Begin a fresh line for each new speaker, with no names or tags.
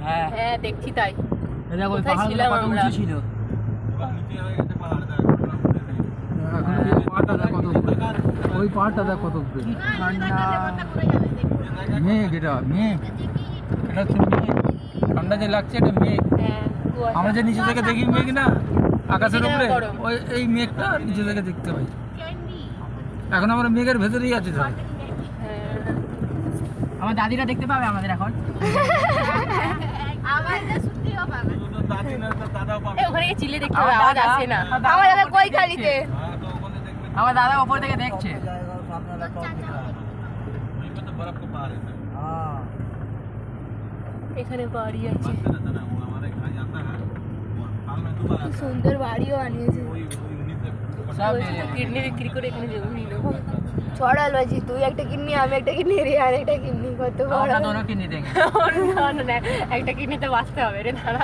হ্যাঁ দেখছি তাই।
দেখো ওই পাহাড়গুলো কত উঁচু ছিল। ওই পাহাড়টা দেখ কত ঠান্ডা। মেঘ, এটা মেঘ, এটা হচ্ছে মেঘ। ঠান্ডা যে লাগছে এটা মেঘ। আমরা যে নিচে থেকে দেখি মেঘ না আকাশের উপরে, ওই এই মেঘটা নিচে থেকে দেখতে পাই। এখন আমরা মেঘের ভেতরেই আছি। ধর আমার দাদিরা দেখতে পাবে আমাদের এখন।
ওখানে চিলে দেখতে হবে, আওয়াজ আসে না। আমার দাদা কই খালিতে?
আমার দাদা উপর থেকে দেখছে।
এখানে বাড়ি আছে, সুন্দর বাড়িও বানিয়েছে। কিডনি বিক্রি করে এখানে জমি নেবো। ছড়াল বাজি, তুই একটা কিডনি, আমি একটা কিডনি, রিয়ান একটা কিডনি। কত বড়
কিডনি দেখ,
একটা কিডনিতে বাঁচতে হবে রে। দাঁড়া